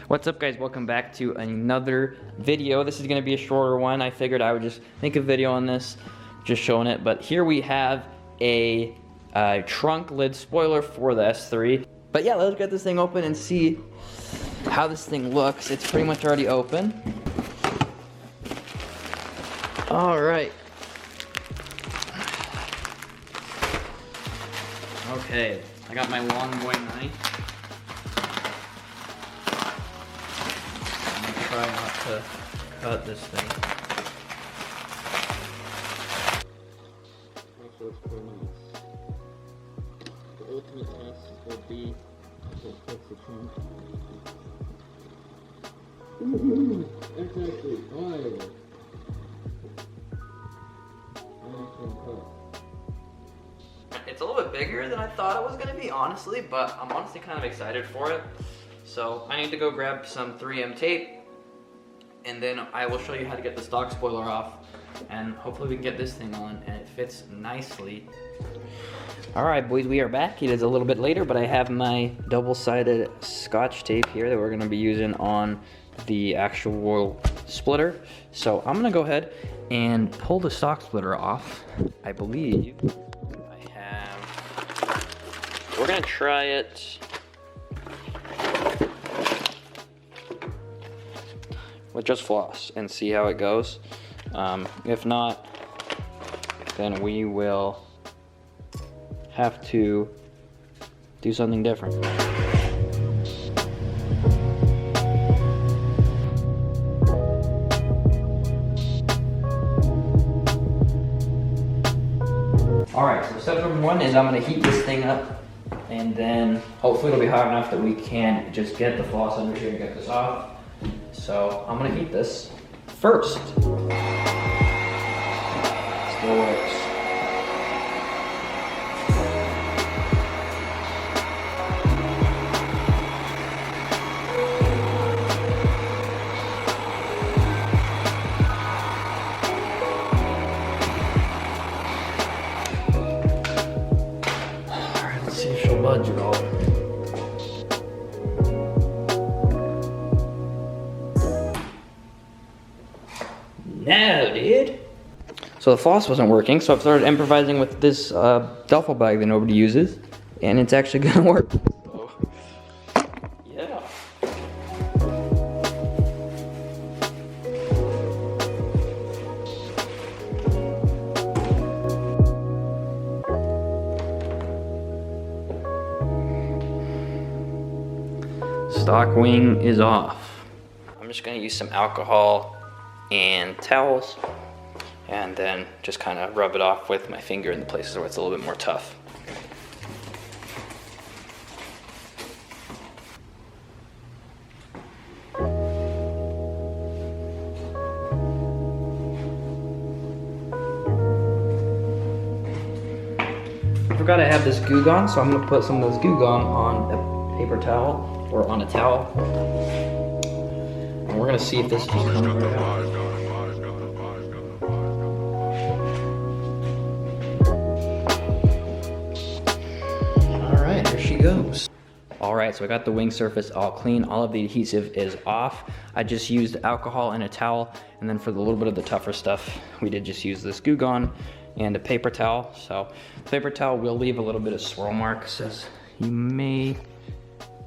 What's up, guys? Welcome back to another video. This is going to be a shorter one. I figured I would just make a video on this, just showing it. But here we have a trunk lid spoiler for the S3. But yeah, let's get this thing open and see how this thing looks. It's pretty much already open. All right. Okay, I got my long boy knife. Try not to cut this thing. Also, it's pretty nice. The ultimate test will be to fix the trunk. It's actually fire. It's a little bit bigger than I thought it was gonna be, honestly, but I'm honestly kind of excited for it. So I need to go grab some 3M tape, and then I will show you how to get the stock spoiler off, and hopefully we can get this thing on and it fits nicely. All right, boys, we are back. It is a little bit later, but I have my double-sided Scotch tape here that we're gonna be using on the actual splitter. So I'm gonna go ahead and pull the stock splitter off. I believe I have, we're gonna try it with just floss and see how it goes. If not, then we will have to do something different. All right, so step number one is I'm gonna heat this thing up, and then hopefully it'll be hot enough that we can just get the floss under here and get this off. So I'm gonna heat this first. Still works. All right, let's see if she'll budge at all. No, dude. So the floss wasn't working, so I've started improvising with this duffel bag that nobody uses, and it's actually gonna work. So, yeah. Stock wing is off. I'm just gonna use some alcohol and towels, and then just kind of rub it off with my finger in the places where it's a little bit more tough. I forgot I have this Goo Gone, so I'm gonna put some of this Goo Gone on a paper towel, or on a towel. And we're gonna see if this just comes right out. Alright, here she goes. Alright, so I got the wing surface all clean. All of the adhesive is off. I just used alcohol and a towel, and then for the little bit of the tougher stuff, we did just use this Goo Gone and a paper towel. So the paper towel will leave a little bit of swirl marks, as you may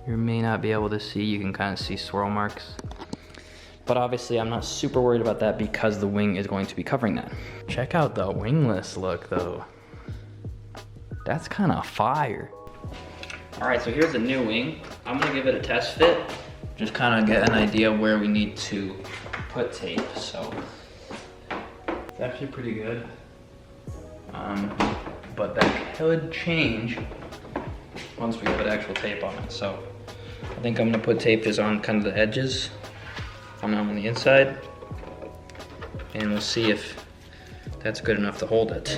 or may not be able to see. You can kind of see swirl marks. But obviously I'm not super worried about that because the wing is going to be covering that. Check out the wingless look though. That's kind of fire. All right, so here's the new wing. I'm gonna give it a test fit, just kind of get an idea where we need to put tape. So it's actually pretty good. But that could change once we put actual tape on it. So I think I'm gonna put tape just on kind of the edges, on the inside, and we'll see if that's good enough to hold it.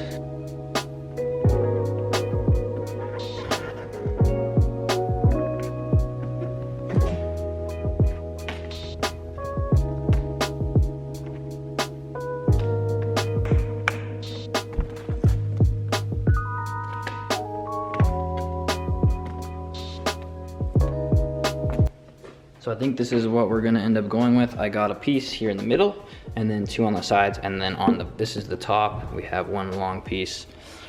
So I think this is what we're gonna end up going with. I got a piece here in the middle and then 2 on the sides, and then this is the top. We have 1 long piece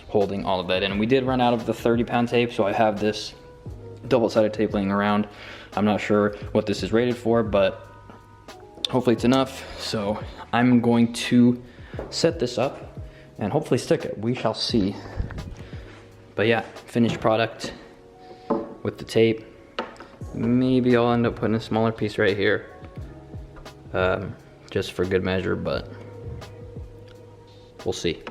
holding all of that in. We did run out of the 30-pound tape, so I have this double-sided tape laying around. I'm not sure what this is rated for, but hopefully it's enough. So I'm going to set this up and hopefully stick it. We shall see. But yeah, finished product with the tape. Maybe I'll end up putting a smaller piece right here, just for good measure, but we'll see.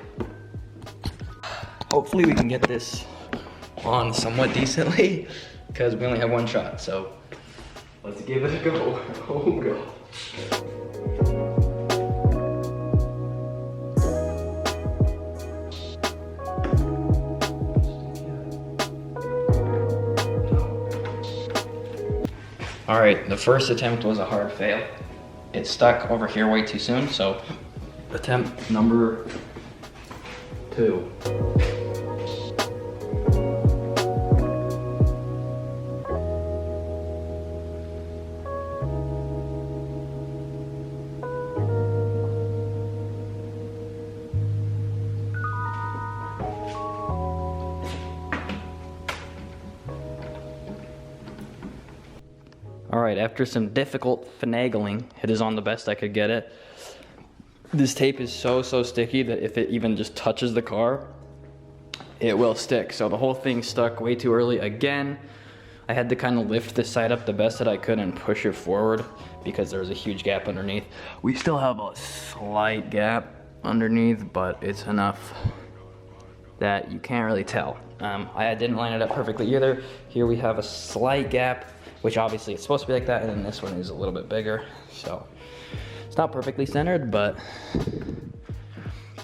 Hopefully we can get this on somewhat decently, because we only have 1 shot, so let's give it a go. Oh god. All right, the first attempt was a hard fail. It stuck over here way too soon, so attempt number 2. All right, after some difficult finagling, it is on the best I could get it. This tape is so sticky that if it even just touches the car, it will stick. So the whole thing stuck way too early. Again, I had to kind of lift this side up the best that I could and push it forward because there was a huge gap underneath. We still have a slight gap underneath, but it's enough that you can't really tell. I didn't line it up perfectly either. Here we have a slight gap, which obviously it's supposed to be like that, and then this one is a little bit bigger. So it's not perfectly centered, but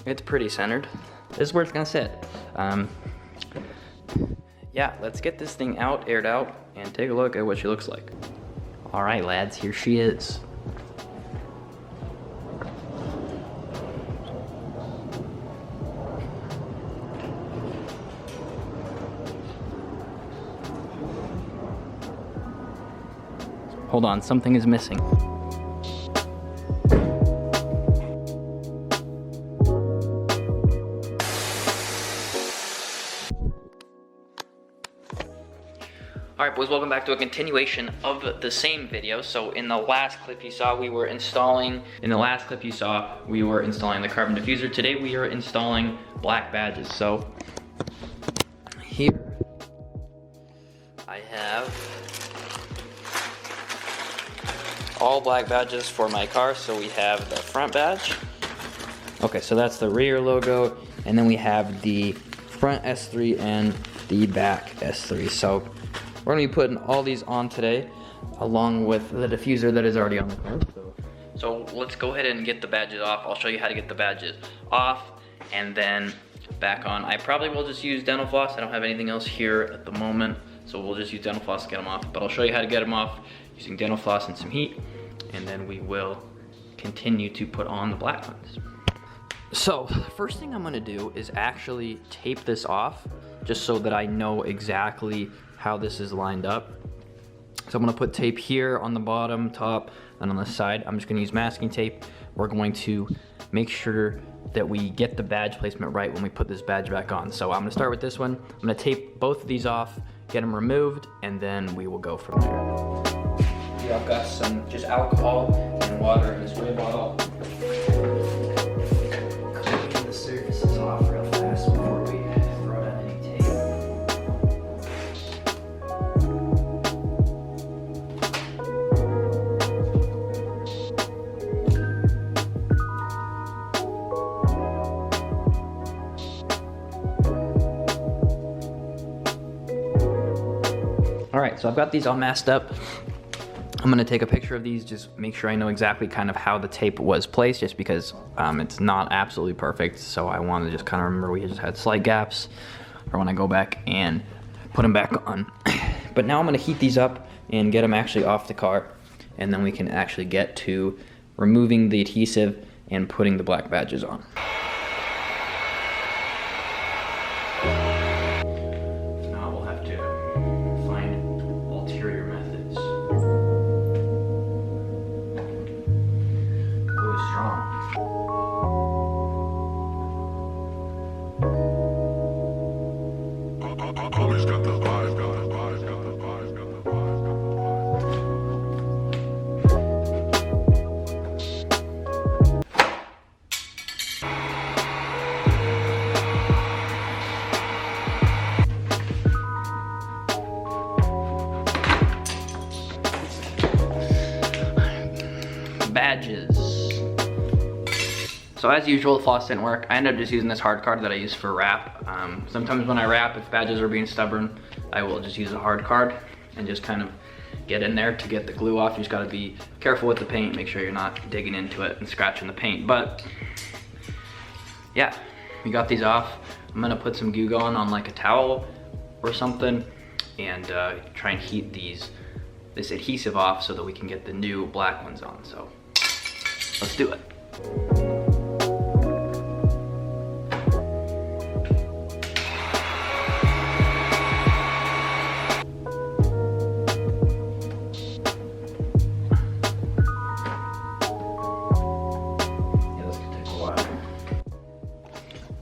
it's pretty centered. This is where it's gonna sit. Yeah, let's get this thing out, aired out, and take a look at what she looks like. All right, lads, here she is. Hold on, something is missing. Alright boys, welcome back to a continuation of the same video. So in the last clip you saw, we were installing the carbon diffuser. Today we are installing black badges. So here I have all black badges for my car. So we have the front badge. Okay, so that's the rear logo, and then we have the front S3 and the back S3. So we're gonna be putting all these on today, along with the diffuser that is already on the car. So let's go ahead and get the badges off. I'll show you how to get the badges off and then back on. I probably will just use dental floss. I don't have anything else here at the moment, so we'll just use dental floss to get them off. But I'll show you how to get them off using dental floss and some heat, and then we will continue to put on the black ones. So the first thing I'm gonna do is actually tape this off, just so that I know exactly how this is lined up. So I'm gonna put tape here on the bottom, top, and on the side. I'm just gonna use masking tape. We're going to make sure that we get the badge placement right when we put this badge back on. So I'm gonna start with this one. I'm gonna tape both of these off, get them removed, and then we will go from there. Here I've got some just alcohol and water in this spray bottle. Clean the surfaces off real fast before we throw down any tape. All right, so I've got these all masked up. I'm gonna take a picture of these, just make sure I know exactly kind of how the tape was placed, just because it's not absolutely perfect. So I want to just kind of remember we just had slight gaps for when I go back and put them back on. But now I'm gonna heat these up and get them actually off the car, and then we can actually get to removing the adhesive and putting the black badges on. Now we'll have to find ulterior methods. badges. So as usual, the floss didn't work. I ended up just using this hard card that I use for wrap. Sometimes when I wrap, if badges are being stubborn, I will just use a hard card and just kind of get in there to get the glue off. You just gotta be careful with the paint, make sure you're not digging into it and scratching the paint. But yeah, we got these off. I'm gonna put some Goo Gone on like a towel or something and try and heat this adhesive off so that we can get the new black ones on. So let's do it.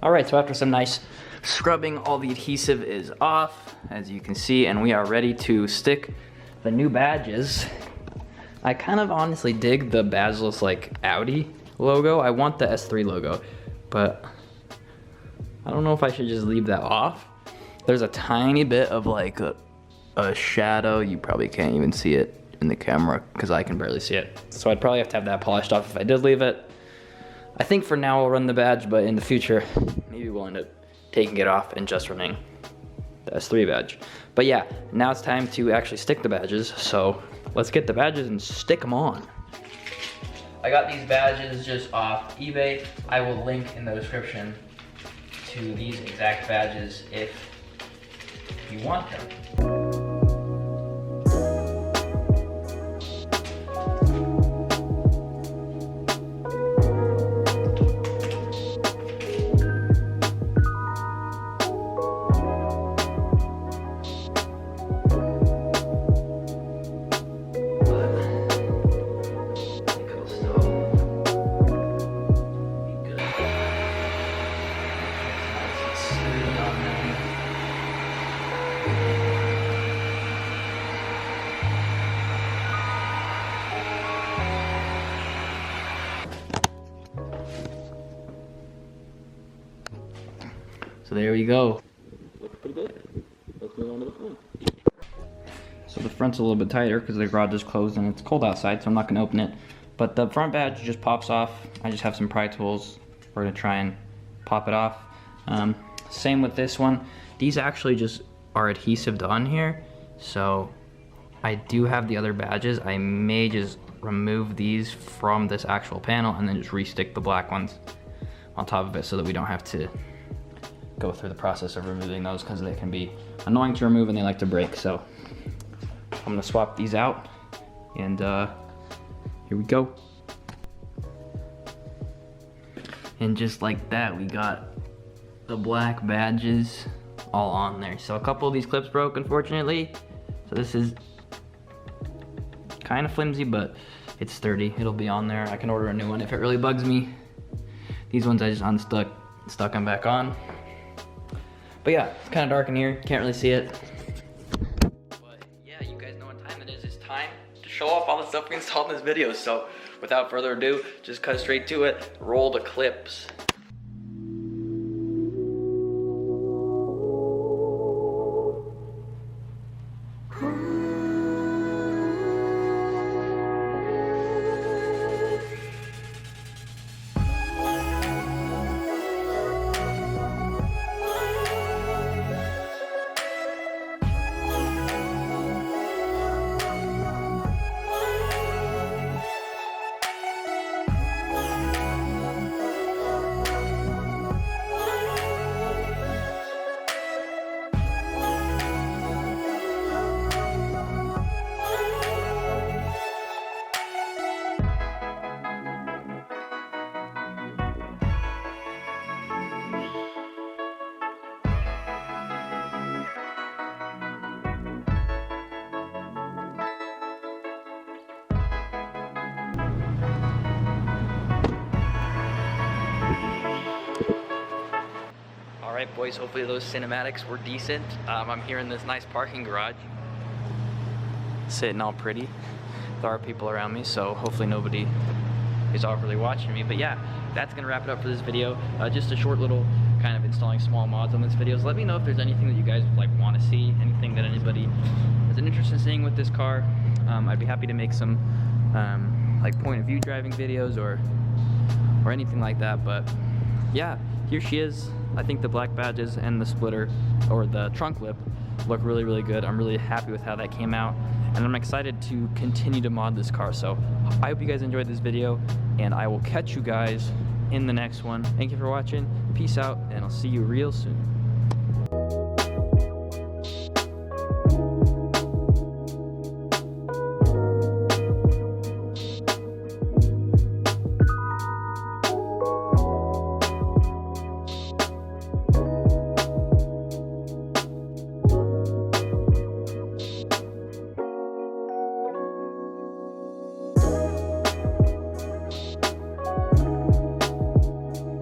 All right, so after some nice scrubbing, all the adhesive is off, as you can see, and we are ready to stick the new badges. I kind of honestly dig the badgeless like Audi logo. I want the S3 logo, but I don't know if I should just leave that off. There's a tiny bit of like a shadow. You probably can't even see it in the camera because I can barely see it. So I'd probably have to have that polished off if I did leave it. I think for now I'll run the badge, but in the future, maybe we'll end up taking it off and just running the S3 badge. But yeah, now it's time to actually stick the badges. So let's get the badges and stick them on. I got these badges just off eBay. I will link in the description to these exact badges if you want them. So there we go. Looks pretty good. Let's move on to the front. So the front's a little bit tighter because the garage is closed and it's cold outside, so I'm not gonna open it. But the front badge just pops off. I just have some pry tools. We're gonna try and pop it off. Same with this one. These actually just are adhesived on here. So I do have the other badges. I may just remove these from this actual panel and then just restick the black ones on top of it so that we don't have to go through the process of removing those because they can be annoying to remove and they like to break. So I'm gonna swap these out and here we go. And just like that, we got the black badges all on there. So a couple of these clips broke, unfortunately. So this is kind of flimsy, but it's sturdy. It'll be on there. I can order a new one if it really bugs me. These ones I just stuck them back on. But yeah, it's kind of dark in here. Can't really see it. But yeah, you guys know what time it is. It's time to show off all the stuff we installed in this video. So without further ado, just cut straight to it. Roll the clips. Alright boys, hopefully those cinematics were decent. I'm here in this nice parking garage, sitting all pretty. There are people around me, so hopefully nobody is awkwardly watching me. But yeah, that's gonna wrap it up for this video. Just a short little kind of installing small mods on this video. So let me know if there's anything that you guys like want to see, anything that anybody has an interest in seeing with this car. I'd be happy to make some like point of view driving videos or anything like that. But yeah, here she is. I think the black badges and the splitter or the trunk lip look really, really good. I'm really happy with how that came out, and I'm excited to continue to mod this car. So I hope you guys enjoyed this video, and I will catch you guys in the next one. Thank you for watching. Peace out, and I'll see you real soon.